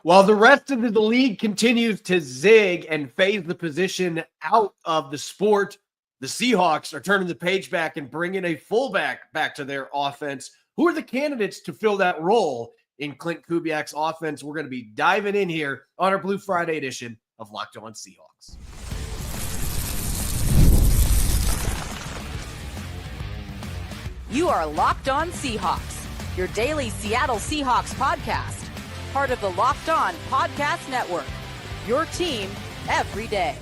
While the rest of the league continues to zig and phase the position out of the sport, the Seahawks are turning the page back and bringing a fullback back to their offense. Who are the candidates to fill that role in Klint Kubiak's offense? We're going to be diving in here on our Blue Friday edition of Locked On Seahawks. You are Locked On Seahawks, your daily Seattle Seahawks podcast. Part of the Locked On Podcast Network, your team every day.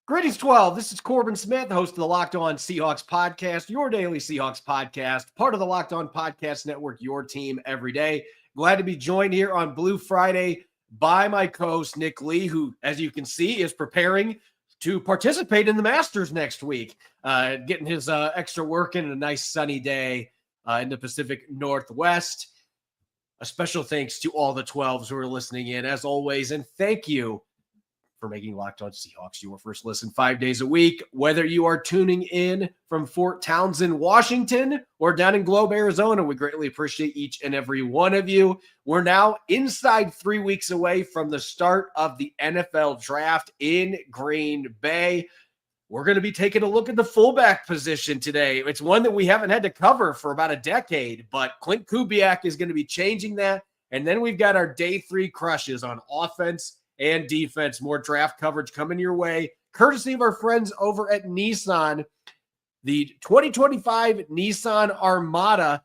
Greetings, 12. This is Corbin Smith, host of the Locked On Seahawks podcast, your daily Seahawks podcast, part of the Locked On Podcast Network, your team every day. Glad to be joined here on Blue Friday by my co-host, Nick Lee, who, as you can see, is preparing to participate in the Masters next week, getting his extra work in a nice sunny day in the Pacific Northwest. A special thanks to all the 12s who are listening in, as always, and thank you for making Locked On Seahawks your first listen 5 days a week. Whether you are tuning in from Fort Townsend, Washington, or down in Globe, Arizona, we greatly appreciate each and every one of you. We're now inside 3 weeks away from the start of the NFL draft in Green Bay. We're going to be taking a look at the fullback position today. It's one that we haven't had to cover for about a decade, but Klint Kubiak is going to be changing that. And then we've got our day 3 crushes on offense and defense. More draft coverage coming your way, courtesy of our friends over at Nissan. The 2025 Nissan Armada.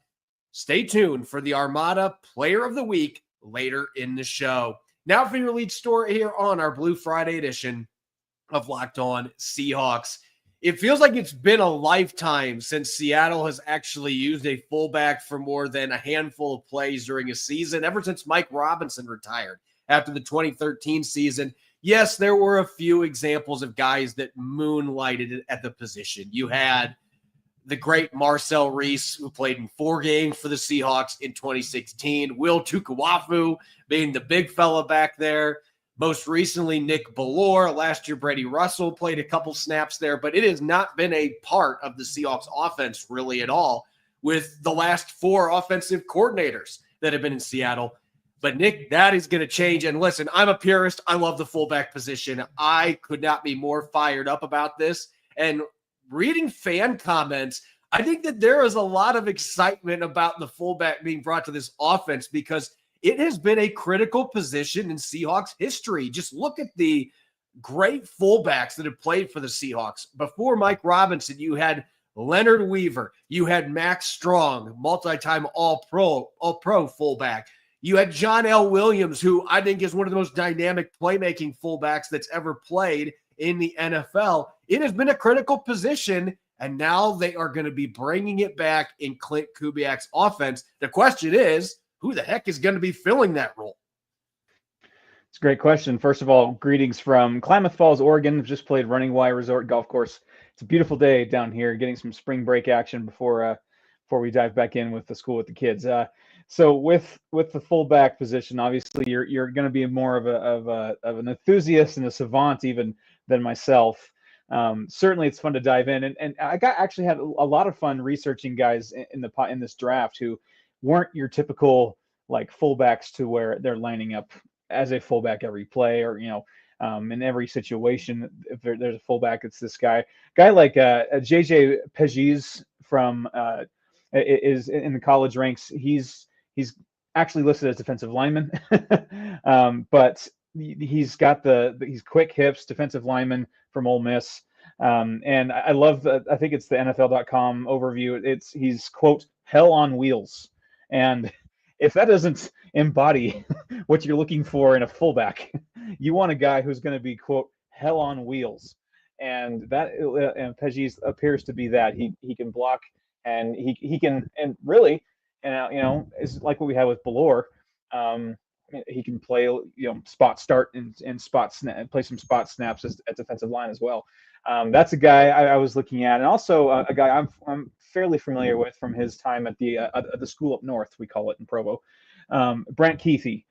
Stay tuned for the Armada Player of the Week later in the show. Now for your lead story here on our Blue Friday edition of Locked On Seahawks. It feels like it's been a lifetime since Seattle has actually used a fullback for more than a handful of plays during a season, ever since Mike Robinson retired after the 2013 season. Yes, there were a few examples of guys that moonlighted at the position. You had the great Marcel Reese, who played in 4 games for the Seahawks in 2016. Will Tukuwafu being the big fella back there. Most recently, Nick Bellore. Last year, Brady Russell played a couple snaps there, but it has not been a part of the Seahawks offense really at all with the last 4 offensive coordinators that have been in Seattle. But Nick, that is going to change. And listen, I'm a purist. I love the fullback position. I could not be more fired up about this. And reading fan comments, I think that there is a lot of excitement about the fullback being brought to this offense because it has been a critical position in Seahawks history. Just look at the great fullbacks that have played for the Seahawks. Before Mike Robinson, you had Leonard Weaver. You had Max Strong, multi-time all-pro fullback. You had John L. Williams, who I think is one of the most dynamic playmaking fullbacks that's ever played in the NFL. It has been a critical position, and now they are going to be bringing it back in Klint Kubiak's offense. The question is, who the heck is going to be filling that role? It's a great question. First of all, greetings from Klamath Falls, Oregon. I've just played Running Y Resort Golf Course. It's a beautiful day down here, getting some spring break action before we dive back in with the school with the kids. So with the fullback position, obviously you're going to be more of an enthusiast and a savant even than myself. Certainly, it's fun to dive in, and I actually had a lot of fun researching guys in this draft who weren't your typical like fullbacks to where they're lining up as a fullback every play or in every situation. If there's a fullback, it's this guy like JJ Pegues from is in the college ranks. He's actually listed as defensive lineman, but he's quick hips, defensive lineman from Ole Miss. And I love I think it's the NFL.com overview. He's quote hell on wheels. And if that doesn't embody what you're looking for in a fullback, you want a guy who's going to be, quote, hell on wheels. And Pegues appears to be that. He can block and he can, and really, it's like what we had with Bellore. He can play, spot start and spot snap, play some spot snaps at defensive line as well. That's a guy I was looking at, and also a guy I'm fairly familiar with from his time at the school up north, we call it in Provo. Brant Keithy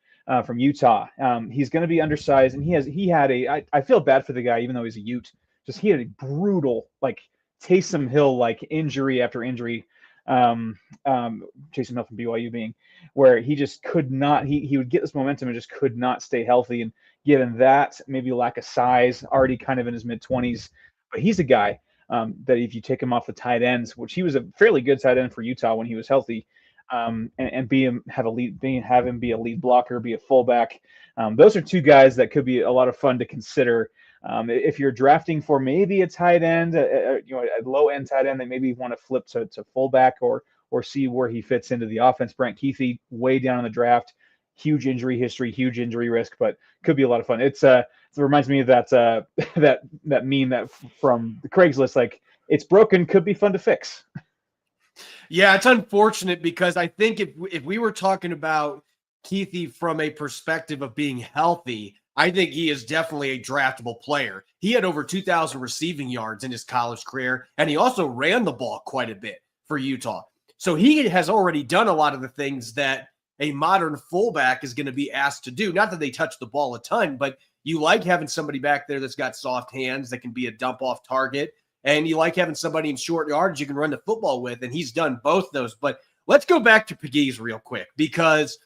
from Utah. He's going to be undersized, and I feel bad for the guy, even though he's a Ute. He had a brutal, like Taysom Hill like injury after injury Jason Hill from BYU being, where he just could not, he would get this momentum and just could not stay healthy. And given that, maybe lack of size, already kind of in his mid-20s, but he's a guy that if you take him off the tight ends, which he was a fairly good tight end for Utah when he was healthy, and have him be a lead blocker, be a fullback. Those are two guys that could be a lot of fun to consider. If you're drafting for maybe a tight end, a low end tight end that maybe want to flip to fullback or see where he fits into the offense. Brant Kuithe, way down in the draft, huge injury history, huge injury risk, but could be a lot of fun. It reminds me of that that meme that from the Craigslist, like, it's broken, could be fun to fix. Yeah, it's unfortunate because I think if we were talking about Kuithe from a perspective of being healthy, I think he is definitely a draftable player. He had over 2,000 receiving yards in his college career, and he also ran the ball quite a bit for Utah. So he has already done a lot of the things that a modern fullback is going to be asked to do. Not that they touch the ball a ton, but you like having somebody back there that's got soft hands that can be a dump-off target, and you like having somebody in short yardage you can run the football with, and he's done both those. But let's go back to Pegues real quick, because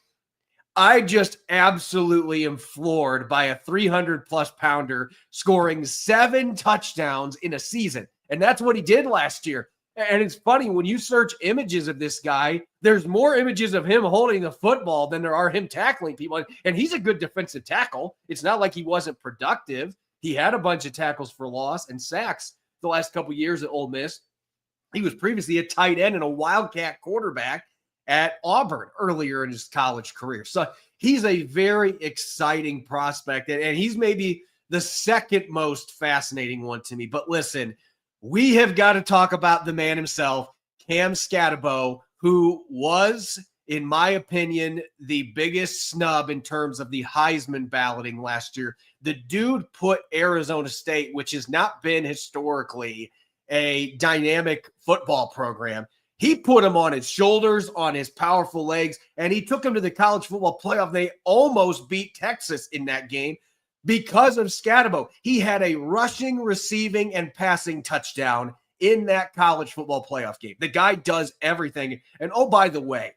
I just absolutely am floored by a 300-plus pounder scoring 7 touchdowns in a season. And that's what he did last year. And it's funny, when you search images of this guy, there's more images of him holding the football than there are him tackling people. And he's a good defensive tackle. It's not like he wasn't productive. He had a bunch of tackles for loss and sacks the last couple of years at Ole Miss. He was previously a tight end and a Wildcat quarterback at Auburn earlier in his college career. So he's a very exciting prospect, and he's maybe the second most fascinating one to me. But listen, we have got to talk about the man himself, Cam Skattebo, who was, in my opinion, the biggest snub in terms of the Heisman balloting last year. The dude put Arizona State, which has not been historically a dynamic football program, he put him on his shoulders, on his powerful legs, and he took him to the college football playoff. They almost beat Texas in that game because of Skattebo. He had a rushing, receiving, and passing touchdown in that college football playoff game. The guy does everything. And oh, by the way,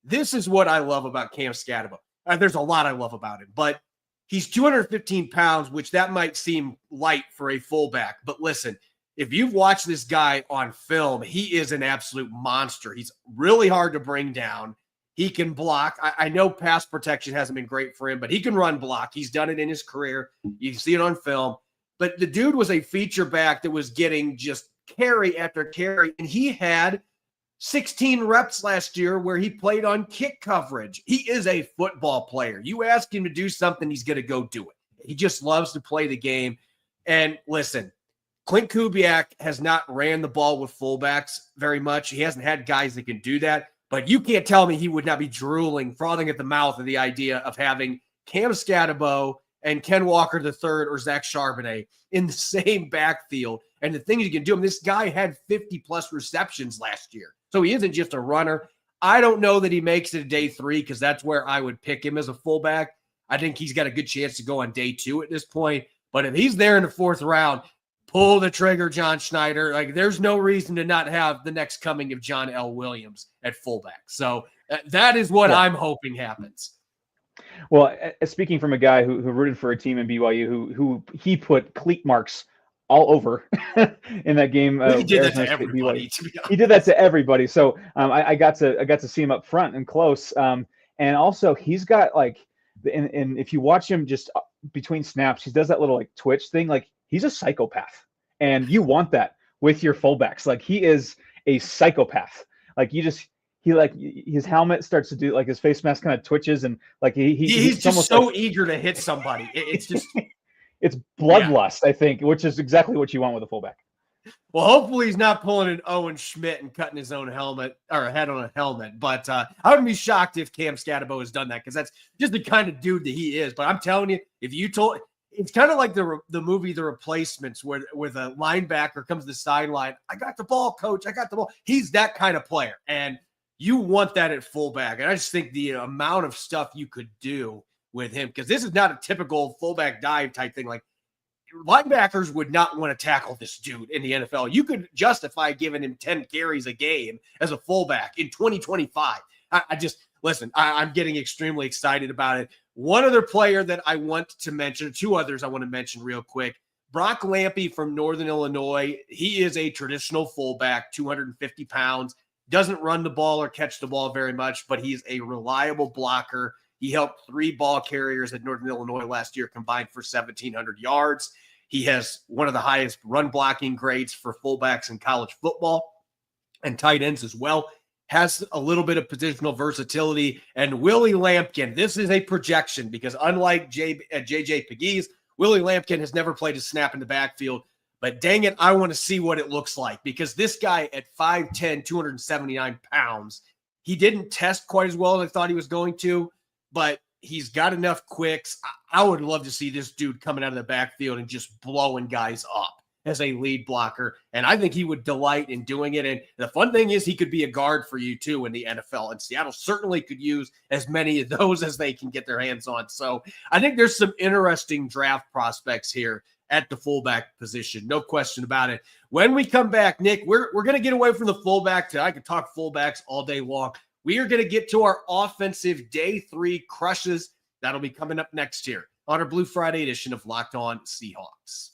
this is what I love about Cam Skattebo. There's a lot I love about him, but he's 215 pounds, which that might seem light for a fullback. But listen, if you've watched this guy on film, he is an absolute monster. He's really hard to bring down. He can block. I know pass protection hasn't been great for him, but he can run block. He's done it in his career. You can see it on film. But the dude was a feature back that was getting just carry after carry, and he had 16 reps last year where he played on kick coverage. He is a football player. You ask him to do something, he's going to go do it. He just loves to play the game. And listen, Klint Kubiak has not ran the ball with fullbacks very much. He hasn't had guys that can do that. But you can't tell me he would not be frothing at the mouth of the idea of having Cam Skattebo and Ken Walker III or Zach Charbonnet in the same backfield. And the things you can do. I mean, this guy had 50-plus receptions last year. So he isn't just a runner. I don't know that he makes it to day 3 because that's where I would pick him as a fullback. I think he's got a good chance to go on day 2 at this point. But if he's there in the 4th round, pull the trigger, John Schneider. Like, there's no reason to not have the next coming of John L. Williams at fullback. So that is what I'm hoping happens. Well, speaking from a guy who rooted for a team in BYU, who he put cleat marks all over in that game. He did that to everybody. He did that to everybody. So I got to see him up front and close. And also he's got like, and if you watch him just between snaps, he does that little like twitch thing. Like, he's a psychopath, and you want that with your fullbacks. Like, he is a psychopath. Like, his helmet starts to do, like, his face mask kind of twitches, and like he's just so eager to hit somebody. It's just it's bloodlust, I think, which is exactly what you want with a fullback. Well, hopefully he's not pulling an Owen Schmidt and cutting his own helmet or head on a helmet. But I wouldn't be shocked if Cam Skattebo has done that, because that's just the kind of dude that he is. But I'm telling you, if you told – it's kind of like the movie The Replacements, where the linebacker comes to the sideline. I got the ball, coach. I got the ball. He's that kind of player, and you want that at fullback. And I just think the amount of stuff you could do with him, because this is not a typical fullback dive type thing. Like, linebackers would not want to tackle this dude in the NFL. You could justify giving him 10 carries a game as a fullback in 2025. I'm getting extremely excited about it. One other player that I want to mention, two others I want to mention real quick. Brock Lampy from Northern Illinois. He is a traditional fullback, 250 pounds, doesn't run the ball or catch the ball very much, but he's a reliable blocker. He helped 3 ball carriers at Northern Illinois last year combined for 1,700 yards. He has one of the highest run blocking grades for fullbacks in college football and tight ends as well. Has a little bit of positional versatility. And Willie Lampkin, this is a projection because unlike JJ Pegues, Willie Lampkin has never played a snap in the backfield. But dang it, I want to see what it looks like because this guy at 5'10", 279 pounds, he didn't test quite as well as I thought he was going to, but he's got enough quicks. I would love to see this dude coming out of the backfield and just blowing guys up as a lead blocker. And I think he would delight in doing it. And the fun thing is he could be a guard for you too in the NFL. And Seattle certainly could use as many of those as they can get their hands on. So I think there's some interesting draft prospects here at the fullback position. No question about it. When we come back, Nick, we're going to get away from the fullback. I could talk fullbacks all day long. We are going to get to our offensive day 3 crushes. That'll be coming up next here on our Blue Friday edition of Locked On Seahawks.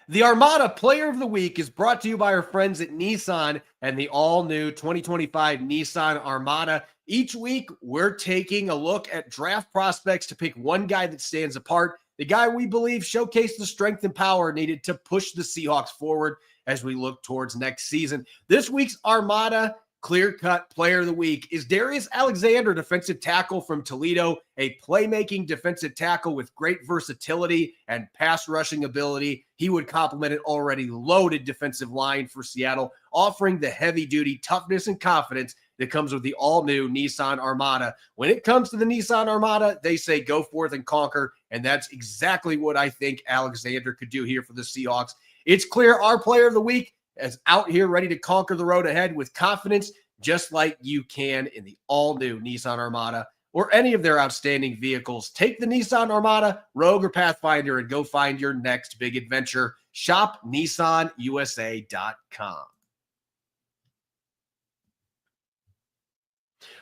The Armada Player of the Week is brought to you by our friends at Nissan and the all-new 2025 Nissan Armada. Each week, we're taking a look at draft prospects to pick one guy that stands apart, the guy we believe showcased the strength and power needed to push the Seahawks forward as we look towards next season. This week's Armada clear-cut player of the week is Darius Alexander, defensive tackle from Toledo, a playmaking defensive tackle with great versatility and pass rushing ability. He would complement an already loaded defensive line for Seattle, offering the heavy-duty toughness and confidence that comes with the all-new Nissan Armada. When it comes to the Nissan Armada, they say go forth and conquer, and that's exactly what I think Alexander could do here for the Seahawks. It's clear our player of the week is out here ready to conquer the road ahead with confidence, just like you can in the all-new Nissan Armada or any of their outstanding vehicles. Take the Nissan Armada, Rogue, or Pathfinder and go find your next big adventure. Shop NissanUSA.com.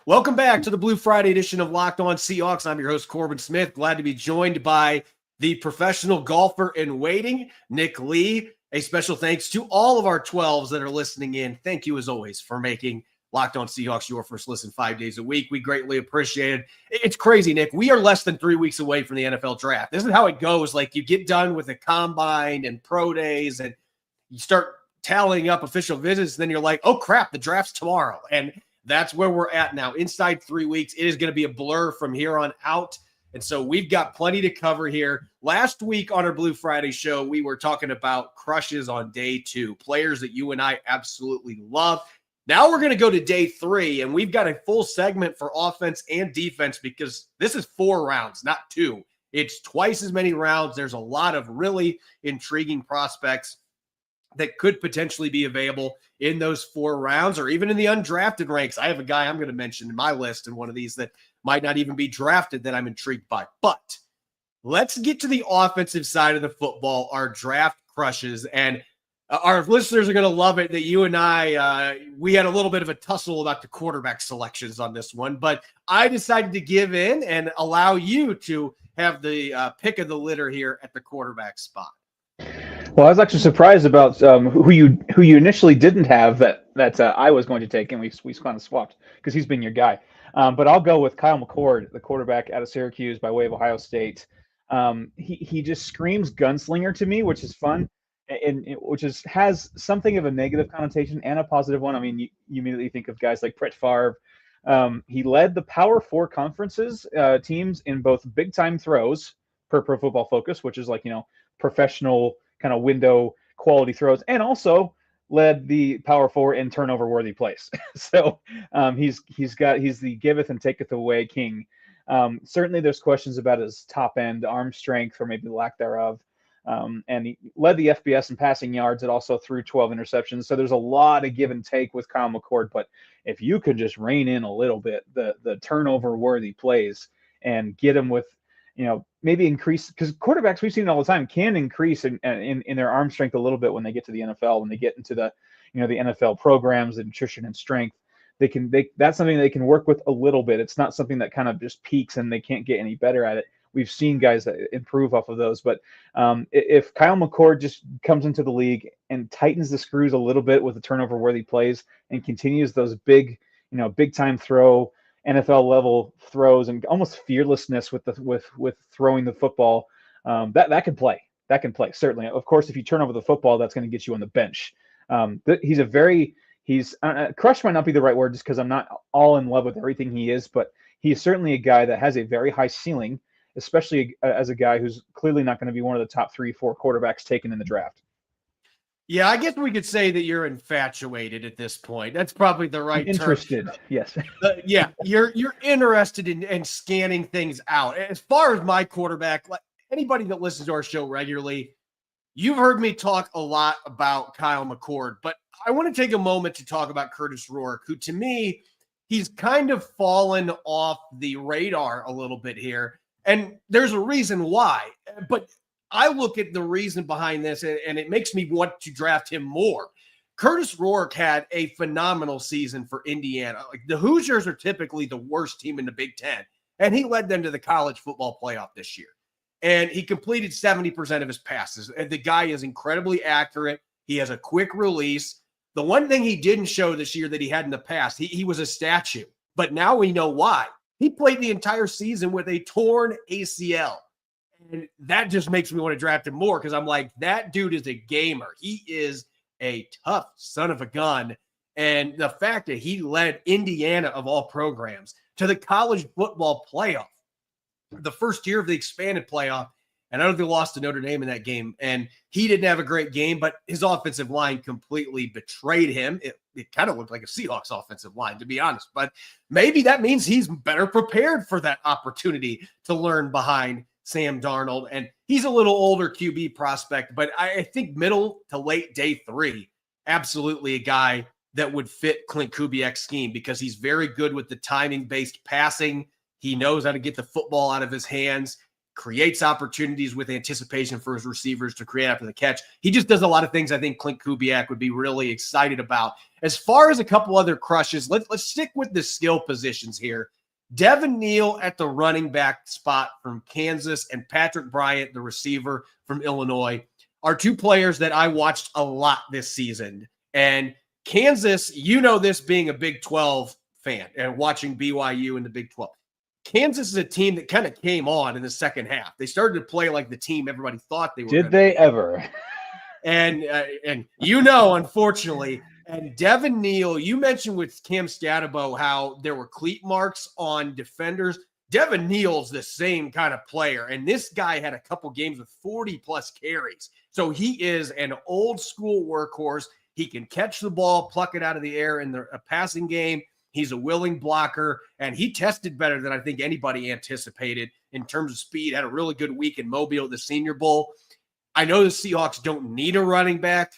Welcome back to the Blue Friday edition of Locked On Seahawks. I'm your host, Corbin Smith. Glad to be joined by the professional golfer in waiting, Nick Lee. A special thanks to all of our 12s that are listening in. Thank you, as always, for making Locked On Seahawks your first listen 5 days a week. We greatly appreciate it. It's crazy, Nick. We are less than 3 weeks away from the NFL draft. This is how it goes. Like, you get done with the combine and pro days, and you start tallying up official visits, and then you're like, oh, crap, the draft's tomorrow. And that's where we're at now. Inside 3 weeks, it is going to be a blur from here on out. And so we've got plenty to cover here. Last week on our Blue Friday show, we were talking about crushes on day 2, players that you and I absolutely love. Now we're going to go to day 3, and we've got a full segment for offense and defense because this is 4 rounds, not 2. It's twice as many rounds. There's a lot of really intriguing prospects that could potentially be available in those 4 rounds or even in the undrafted ranks. I have a guy I'm going to mention in my list in one of these that might not even be drafted that I'm intrigued by. But let's get to the offensive side of the football, our draft crushes. And our listeners are going to love it that you and I, we had a little bit of a tussle about the quarterback selections on this one. But I decided to give in and allow you to have the pick of the litter here at the quarterback spot. Well, I was actually surprised about who you initially didn't have that I was going to take, and we kind of swapped because he's been your guy. But I'll go with Kyle McCord, the quarterback out of Syracuse by way of Ohio State. He just screams gunslinger to me, which is fun, and which has something of a negative connotation and a positive one. I mean, you immediately think of guys like Brett Favre. He led the Power 4 conferences teams in both big time throws per Pro Football Focus, which is like, professional kind of window quality throws, and also led the Power 4 in turnover worthy plays. So he's the giveth and taketh away king. Certainly there's questions about his top end arm strength or maybe lack thereof. And he led the FBS in passing yards. It also threw 12 interceptions. So there's a lot of give and take with Kyle McCord. But if you could just rein in a little bit the turnover worthy plays and get him with maybe increase, because quarterbacks, we've seen it all the time, can increase in their arm strength a little bit when they get to the NFL, when they get into the NFL programs, the nutrition and strength. That's something they can work with a little bit. It's not something that kind of just peaks and they can't get any better at it. We've seen guys that improve off of those. But if Kyle McCord just comes into the league and tightens the screws a little bit with the turnover-worthy plays and continues those big time throw, NFL level throws, and almost fearlessness with throwing the football, that can play. That can play, certainly. Of course, if you turn over the football, that's going to get you on the bench. Crush might not be the right word, just because I'm not all in love with everything he is, but he's certainly a guy that has a very high ceiling, especially as a guy who's clearly not going to be one of the top 3-4 quarterbacks taken in the draft. Yeah, I guess we could say that you're infatuated at this point. That's probably the right term. Interested, yes. Yeah, you're interested in scanning things out. As far as my quarterback, like anybody that listens to our show regularly, you've heard me talk a lot about Kyle McCord, but I want to take a moment to talk about Curtis Rourke, who to me, he's kind of fallen off the radar a little bit here. And there's a reason why. But I look at the reason behind this, and it makes me want to draft him more. Curtis Rourke had a phenomenal season for Indiana. Like, the Hoosiers are typically the worst team in the Big Ten, and he led them to the college football playoff this year. And he completed 70% of his passes. And the guy is incredibly accurate. He has a quick release. The one thing he didn't show this year that he had in the past, he was a statue. But now we know why. He played the entire season with a torn ACL. And that just makes me want to draft him more, because I'm like, that dude is a gamer. He is a tough son of a gun. And the fact that he led Indiana, of all programs, to the college football playoff, the first year of the expanded playoff, and I don't think they lost to Notre Dame in that game. And he didn't have a great game, but his offensive line completely betrayed him. It kind of looked like a Seahawks offensive line, to be honest. But maybe that means he's better prepared for that opportunity to learn behind Sam Darnold. And he's a little older QB prospect, but I think middle to late day 3, absolutely a guy that would fit Klint Kubiak's scheme, because he's very good with the timing-based passing. He knows how to get the football out of his hands, creates opportunities with anticipation for his receivers to create after the catch. He just does a lot of things I think Klint Kubiak would be really excited about. As far as a couple other crushes, let's stick with the skill positions here. Devin Neal at the running back spot from Kansas and Patrick Bryant, the receiver from Illinois, are two players that I watched a lot this season. And Kansas, this being a Big 12 fan and watching BYU in the Big 12. Kansas is a team that kind of came on in the second half. They started to play like the team everybody thought they were. Did they ever? And unfortunately, and Devin Neal, you mentioned with Cam Stadabo how there were cleat marks on defenders. Devin Neal's the same kind of player, and this guy had a couple games with 40-plus carries. So he is an old-school workhorse. He can catch the ball, pluck it out of the air in a passing game. He's a willing blocker, and he tested better than I think anybody anticipated in terms of speed. Had a really good week in Mobile at the Senior Bowl. I know the Seahawks don't need a running back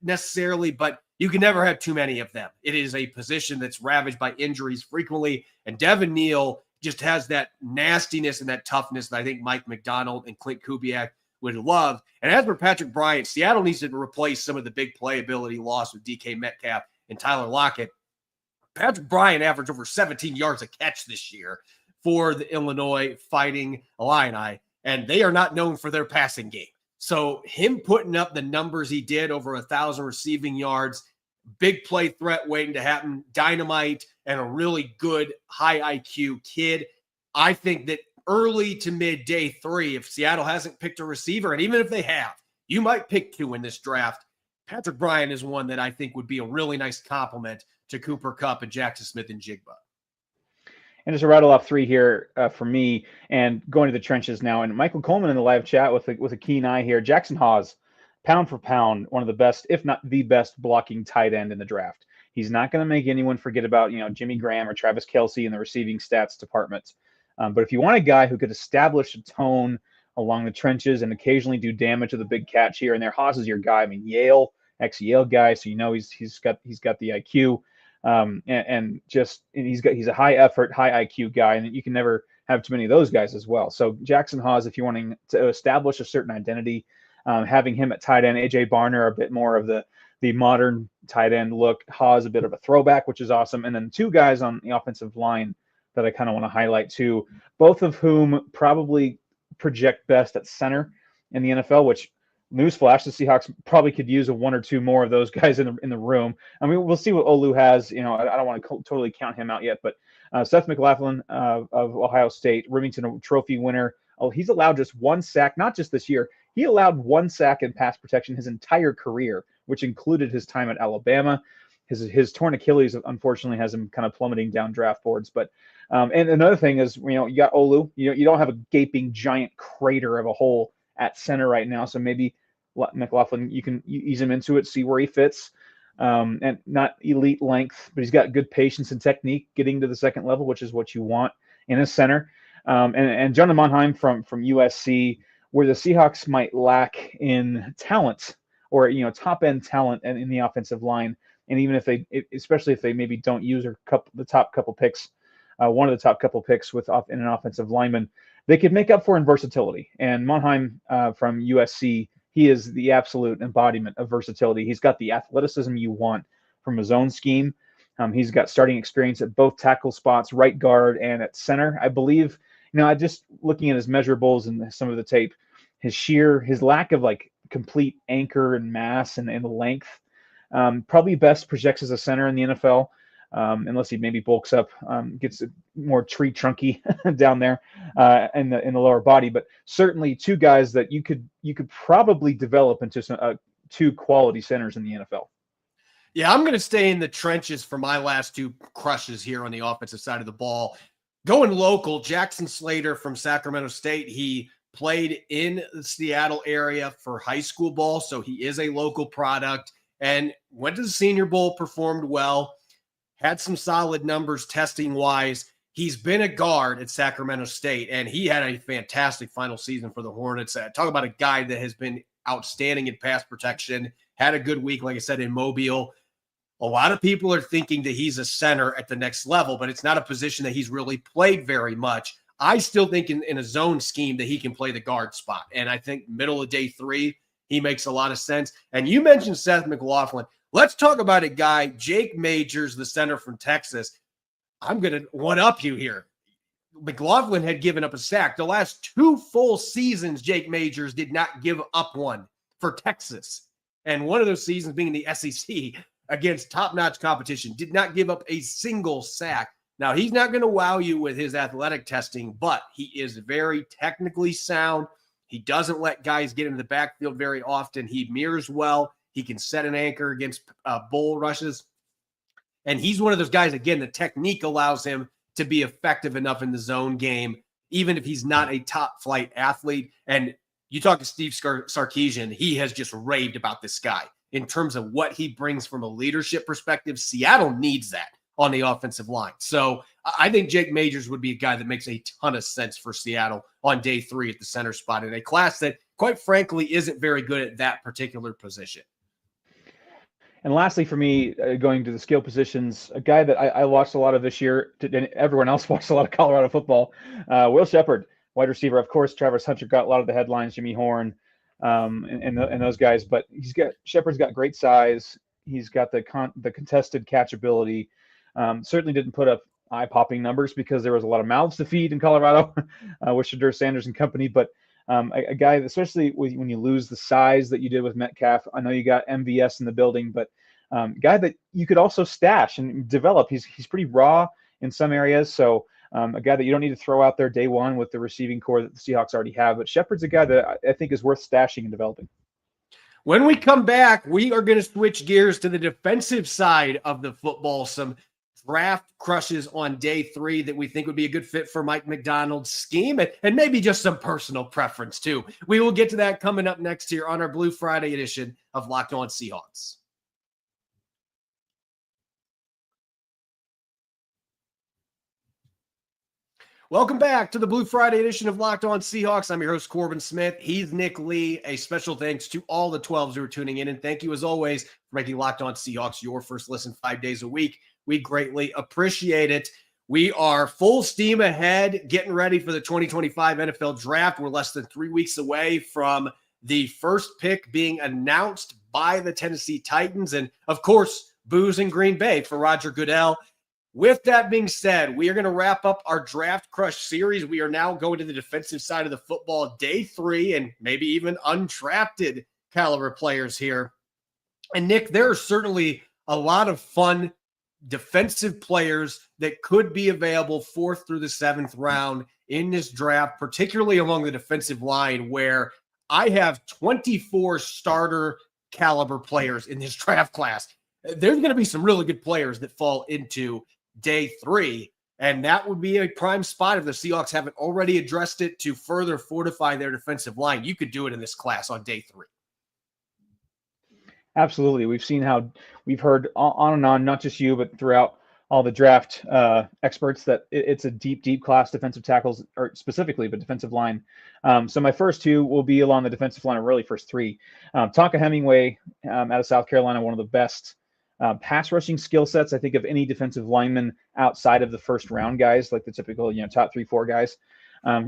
necessarily, but you can never have too many of them. It is a position that's ravaged by injuries frequently, and Devin Neal just has that nastiness and that toughness that I think Mike McDonald and Klint Kubiak would love. And as for Patrick Bryant, Seattle needs to replace some of the big playability loss with DK Metcalf and Tyler Lockett. Patrick Bryant averaged over 17 yards a catch this year for the Illinois Fighting Illini, and they are not known for their passing game. So him putting up the numbers he did, over 1,000 receiving yards, big play threat waiting to happen, dynamite, and a really good high IQ kid. I think that early to mid day 3, if Seattle hasn't picked a receiver, and even if they have, you might pick 2 in this draft. Patrick Bryant is one that I think would be a really nice compliment to Cooper Kupp and Jackson Smith and Jigba. And just to rattle off 3 here for me, and going to the trenches now. And Michael Coleman in the live chat with a keen eye here. Jackson Hawes, pound for pound, one of the best, if not the best, blocking tight end in the draft. He's not going to make anyone forget about Jimmy Graham or Travis Kelce in the receiving stats department. But if you want a guy who could establish a tone along the trenches and occasionally do damage with a big catch here and there, Hawes is your guy. I mean, Yale, ex-Yale guy, so he's got the IQ. He's a high effort, high IQ guy, and you can never have too many of those guys as well. So Jackson Hawes, if you're wanting to establish a certain identity, having him at tight end, AJ Barner a bit more of the modern tight end look, Hawes a bit of a throwback, which is awesome. And then two guys on the offensive line that I kind of want to highlight too, both of whom probably project best at center in the NFL, which newsflash, the Seahawks probably could use one or two more of those guys in the room. I mean, we'll see what Olu has. You know, I don't want to totally count him out yet, but Seth McLaughlin of Ohio State, Remington Trophy winner. Oh, he's allowed just one sack, not just this year. He allowed one sack in pass protection his entire career, which included his time at Alabama. His torn Achilles, unfortunately, has him kind of plummeting down draft boards. But and another thing is, you got Olu. You don't have a gaping giant crater of a hole at center right now. So maybe McLaughlin, you can ease him into it, see where he fits. And not elite length, but he's got good patience and technique getting to the second level, which is what you want in a center. And Jonah Monheim from USC, where the Seahawks might lack in talent or top end talent and in the offensive line. And even especially if they maybe don't use the top couple picks, one of the top couple picks in an offensive lineman, they could make up for in versatility. And Monheim from USC, he is the absolute embodiment of versatility. He's got the athleticism you want from his own scheme. He's got starting experience at both tackle spots, right guard and at center. I believe, I just looking at his measurables and some of the tape, his lack of like complete anchor and mass and length, probably best projects as a center in the NFL. Unless he maybe bulks up, gets more tree trunky down there in the lower body. But certainly two guys that you could probably develop into two quality centers in the NFL. Yeah, I'm going to stay in the trenches for my last two crushes here on the offensive side of the ball. Going local, Jackson Slater from Sacramento State. He played in the Seattle area for high school ball, so he is a local product and went to the Senior Bowl, performed well. Had some solid numbers testing-wise. He's been a guard at Sacramento State, and he had a fantastic final season for the Hornets. Talk about a guy that has been outstanding in pass protection, had a good week, like I said, in Mobile. A lot of people are thinking that he's a center at the next level, but it's not a position that he's really played very much. I still think in a zone scheme that he can play the guard spot, and I think middle of day 3, he makes a lot of sense. And you mentioned Seth McLaughlin. Let's talk about a guy, Jake Majors, the center from Texas. I'm going to one-up you here. McLaughlin had given up a sack. The last 2 full seasons, Jake Majors did not give up one for Texas. And one of those seasons being the SEC against top-notch competition, did not give up a single sack. Now, he's not going to wow you with his athletic testing, but he is very technically sound. He doesn't let guys get into the backfield very often. He mirrors well. He can set an anchor against bull rushes. And he's one of those guys, again, the technique allows him to be effective enough in the zone game, even if he's not a top-flight athlete. And you talk to Steve Sarkisian, he has just raved about this guy in terms of what he brings from a leadership perspective. Seattle needs that on the offensive line. So I think Jake Majors would be a guy that makes a ton of sense for Seattle on day 3 at the center spot in a class that, quite frankly, isn't very good at that particular position. And lastly, for me, going to the skill positions, a guy that I watched a lot of this year, and everyone else watched a lot of Colorado football, Will Shepherd, wide receiver. Of course, Travis Hunter got a lot of the headlines, Jimmy Horn, and those guys. But Shepherd's got great size. He's got the contested catchability. Certainly didn't put up eye-popping numbers because there was a lot of mouths to feed in Colorado with Shadur Sanders and company. But a guy, especially when you lose the size that you did with Metcalf, I know you got MVS in the building, but guy that you could also stash and develop. He's pretty raw in some areas, so a guy that you don't need to throw out there day one with the receiving core that the Seahawks already have. But Shepherd's a guy that I think is worth stashing and developing. When we come back, we are going to switch gears to the defensive side of the football. Some draft crushes on day 3 that we think would be a good fit for Mike Macdonald's scheme, and maybe just some personal preference too. We will get to that coming up next here on our Blue Friday edition of Locked On Seahawks. Welcome back to the Blue Friday edition of Locked On Seahawks. I'm your host, Corbin Smith. He's Nick Lee. A special thanks to all the 12s who are tuning in, and thank you as always for making Locked On Seahawks your first listen 5 days a week. We greatly appreciate it. We are full steam ahead, getting ready for the 2025 NFL Draft. We're less than 3 weeks away from the first pick being announced by the Tennessee Titans. And, of course, booze in Green Bay for Roger Goodell. With that being said, we are going to wrap up our Draft Crush series. We are now going to the defensive side of the football, day 3, and maybe even undrafted caliber players here. And, Nick, there are certainly a lot of fun defensive players that could be available 4th through the 7th round in this draft, particularly along the defensive line, where I have 24 starter caliber players in this draft class. There's going to be some really good players that fall into day 3, and that would be a prime spot if the Seahawks haven't already addressed it to further fortify their defensive line. You could do it in this class on day 3. Absolutely. We've seen how we've heard on and on, not just you, but throughout all the draft experts, that it's a deep class, defensive tackles, or specifically, but defensive line. So my first 2 will be along the defensive line, or really first 3. Tonka Hemingway out of South Carolina, one of the best pass rushing skill sets, I think, of any defensive lineman outside of the first round guys, like the typical, top 3-4 guys.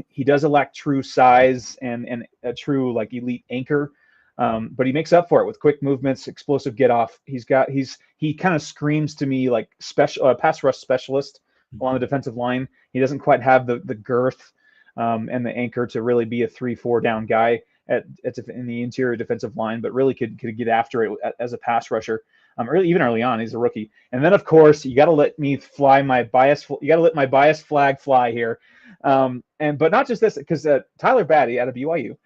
He does lack true size and a true elite anchor. But he makes up for it with quick movements, explosive get off. He kind of screams to me like special pass rush specialist along the defensive line. He doesn't quite have the girth and the anchor to really be a 3-4 down guy in the interior defensive line, but really could get after it as a pass rusher. Even early on, he's a rookie. And then, of course, you got to let me fly my bias. You got to let my bias flag fly here. But not just this, because Tyler Batty out of BYU,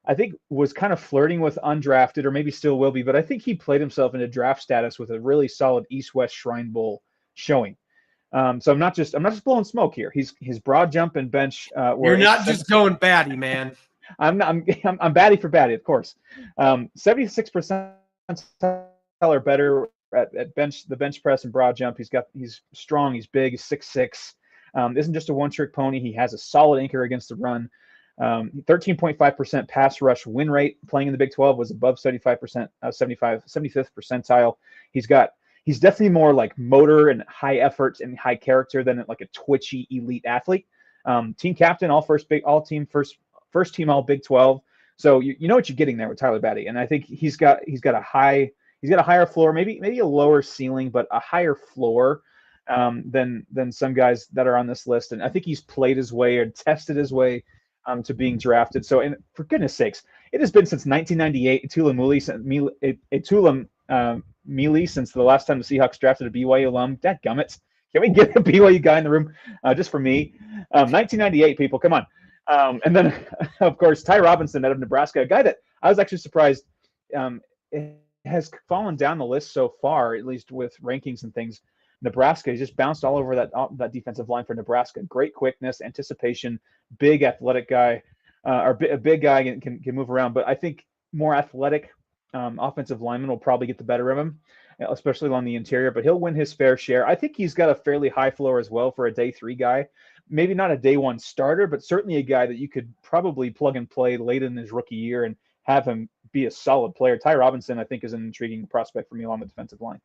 I think, was kind of flirting with undrafted, or maybe still will be, but I think he played himself into draft status with a really solid East-West Shrine Bowl showing. So I'm not just blowing smoke here. His broad jump and bench. You're not just going Batty, man. I'm Batty for Batty, of course. 76% or better at the bench press and broad jump. He's strong. He's big. He's 6'6". Isn't just a one-trick pony. He has a solid anchor against the run. 13.5% pass rush win rate playing in the Big 12 was above 75%, 75th percentile. He's definitely more like motor and high effort and high character than like a twitchy elite athlete. Team captain, first team all Big 12. So you know what you're getting there with Tyler Batty, and I think he's got a higher floor, maybe a lower ceiling, but a higher floor than some guys that are on this list. And I think he's played his way or tested his way to being drafted. So, and for goodness sakes, it has been since 1998, Tula Mealy, since the last time the Seahawks drafted a BYU alum. Dadgummit. Can we get a BYU guy in the room just for me? 1998, people, come on. And then, of course, Ty Robinson out of Nebraska, a guy that I was actually surprised has fallen down the list so far, at least with rankings and things. Nebraska, he's just bounced all over that defensive line for Nebraska. Great quickness, anticipation, big athletic guy, a big guy can move around. But I think more athletic offensive lineman will probably get the better of him, especially along the interior. But he'll win his fair share. I think he's got a fairly high floor as well for a day 3 guy. Maybe not a day 1 starter, but certainly a guy that you could probably plug and play late in his rookie year and have him be a solid player. Ty Robinson, I think, is an intriguing prospect for me along the defensive line.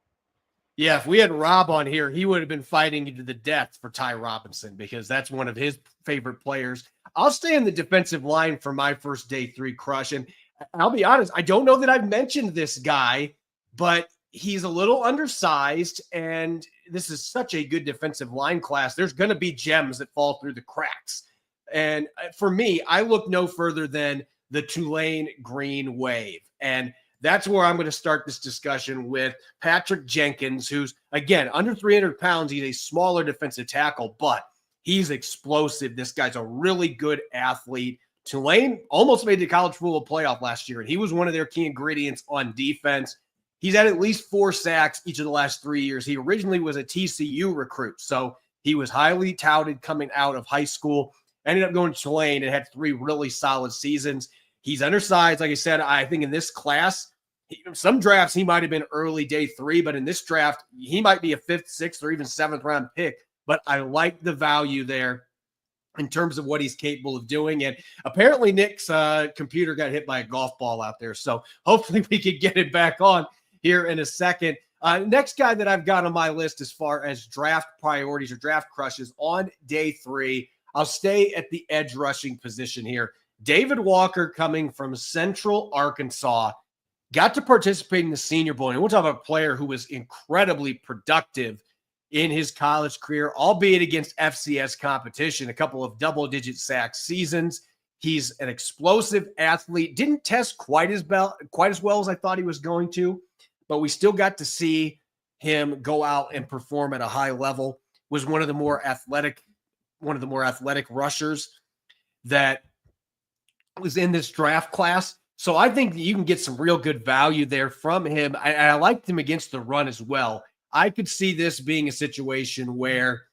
Yeah, if we had Rob on here, he would have been fighting you to the death for Ty Robinson because that's one of his favorite players. I'll stay in the defensive line for my first day 3 crush. And I'll be honest, I don't know that I've mentioned this guy, but he's a little undersized, and this is such a good defensive line class. There's going to be gems that fall through the cracks. And for me, I look no further than the Tulane Green Wave. And that's where I'm going to start this discussion with Patrick Jenkins, who's, again, under 300 pounds. He's a smaller defensive tackle, but he's explosive. This guy's a really good athlete. Tulane almost made the college football playoff last year, and he was one of their key ingredients on defense. He's had at least 4 sacks each of the last 3 years. He originally was a TCU recruit, so he was highly touted coming out of high school. Ended up going to Tulane and had 3 really solid seasons. He's undersized. Like I said, I think in this class, some drafts he might have been early day 3, but in this draft, he might be a 5th, 6th, or even 7th round pick. But I like the value there in terms of what he's capable of doing. And apparently Nick's computer got hit by a golf ball out there. So hopefully we could get it back on here in a second. Next guy that I've got on my list as far as draft priorities or draft crushes on day 3, I'll stay at the edge rushing position here. David Walker, coming from Central Arkansas, got to participate in the Senior Bowl. And we'll talk about a player who was incredibly productive in his college career, albeit against FCS competition, a couple of double-digit sack seasons. He's an explosive athlete. Didn't test quite as well as I thought he was going to, but we still got to see him go out and perform at a high level. Was one of the more athletic rushers that was in this draft class. So I think that you can get some real good value there from him. I liked him against the run as well. I could see this being a situation where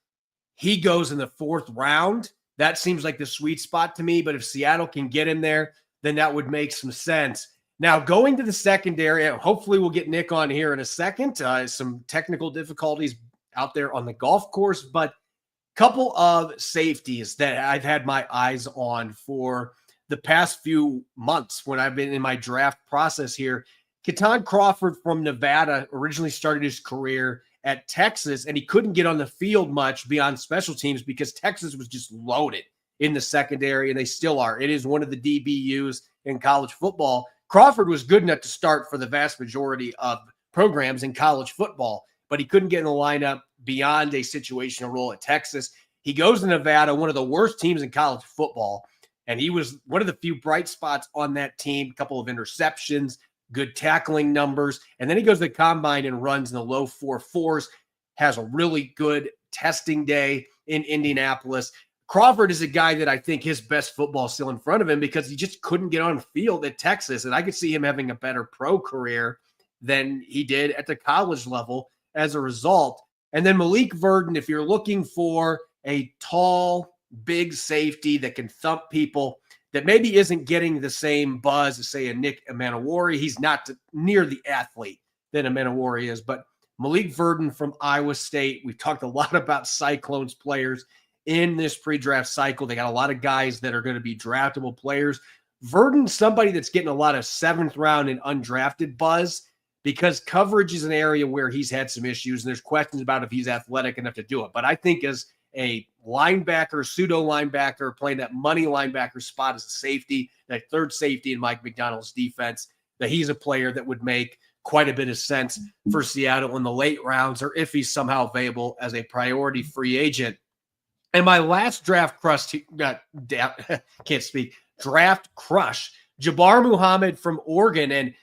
he goes in the 4th round. That seems like the sweet spot to me, but if Seattle can get him there, then that would make some sense. Now, going to the secondary, hopefully we'll get Nick on here in a second. Some technical difficulties out there on the golf course, but a couple of safeties that I've had my eyes on for the past few months when I've been in my draft process here. Keaton Crawford from Nevada originally started his career at Texas, and he couldn't get on the field much beyond special teams because Texas was just loaded in the secondary, and they still are. It is one of the DBUs in college football. Crawford was good enough to start for the vast majority of programs in college football, but he couldn't get in the lineup beyond a situational role at Texas. He goes to Nevada, one of the worst teams in college football, and he was one of the few bright spots on that team, a couple of interceptions, good tackling numbers. And then he goes to the combine and runs in the low 4.4s, has a really good testing day in Indianapolis. Crawford is a guy that I think his best football is still in front of him because he just couldn't get on the field at Texas. And I could see him having a better pro career than he did at the college level as a result. And then Malik Verdon, if you're looking for a tall, big safety that can thump people, that maybe isn't getting the same buzz as, say, a Nick Emanuwari. He's not near the athlete that Emanuwari is, but Malik Verdon from Iowa State. We've talked a lot about Cyclones players in this pre-draft cycle. They got a lot of guys that are going to be draftable players. Verdon's somebody that's getting a lot of 7th round and undrafted buzz because coverage is an area where he's had some issues, and there's questions about if he's athletic enough to do it. But I think as a linebacker, pseudo linebacker, playing that money linebacker spot as a safety, that 3rd safety in Mike McDonald's defense, that he's a player that would make quite a bit of sense for Seattle in the late rounds, or if he's somehow available as a priority free agent. And my last draft crush, draft crush, Jabbar Muhammad from Oregon. And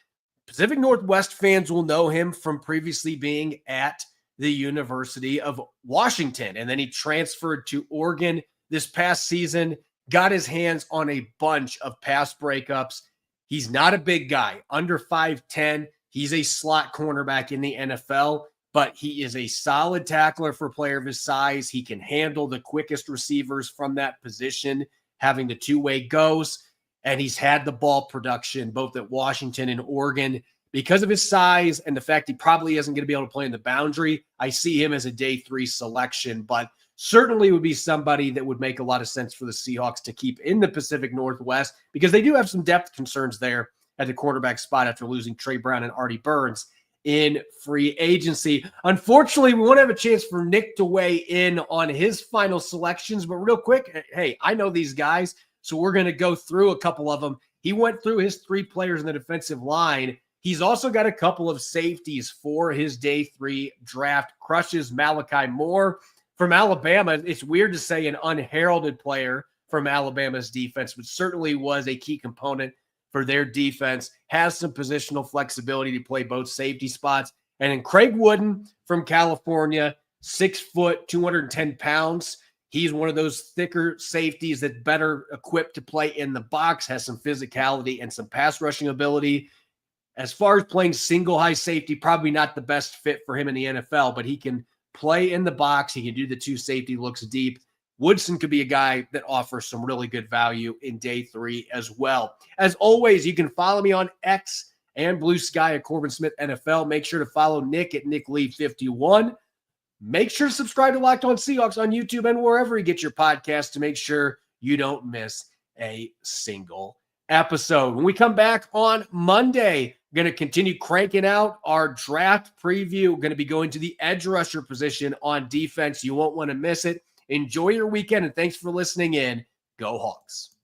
Pacific Northwest fans will know him from previously being at the University of Washington. And then he transferred to Oregon this past season, got his hands on a bunch of pass breakups. He's not a big guy, under 5'10". He's a slot cornerback in the NFL, but he is a solid tackler for a player of his size. He can handle the quickest receivers from that position, having the 2-way goes. And he's had the ball production both at Washington and Oregon. Because of his size and the fact he probably isn't going to be able to play in the boundary, I see him as a day 3 selection, but certainly would be somebody that would make a lot of sense for the Seahawks to keep in the Pacific Northwest because they do have some depth concerns there at the quarterback spot after losing Trey Brown and Artie Burns in free agency. Unfortunately, we won't have a chance for Nick to weigh in on his final selections, but real quick, hey, I know these guys, so we're going to go through a couple of them. He went through his 3 players in the defensive line. He's also got a couple of safeties for his day 3 draft crushes. Malachi Moore from Alabama. It's weird to say an unheralded player from Alabama's defense, but certainly was a key component for their defense, has some positional flexibility to play both safety spots. And then Craig Wooden from California, 6 foot, 210 pounds. He's one of those thicker safeties that's better equipped to play in the box, has some physicality and some pass rushing ability. As far as playing single high safety, probably not the best fit for him in the NFL, but he can play in the box. He can do the 2 safety looks deep. Woodson could be a guy that offers some really good value in day 3 as well. As always, you can follow me on X and Blue Sky at Corbin Smith NFL. Make sure to follow Nick at NickLee51. Make sure to subscribe to Locked On Seahawks on YouTube and wherever you get your podcasts to make sure you don't miss a single episode. When we come back on Monday, Going to continue cranking out our draft preview. Going to be going to the edge rusher position on defense. You won't want to miss it. Enjoy your weekend, and thanks for listening in. Go Hawks.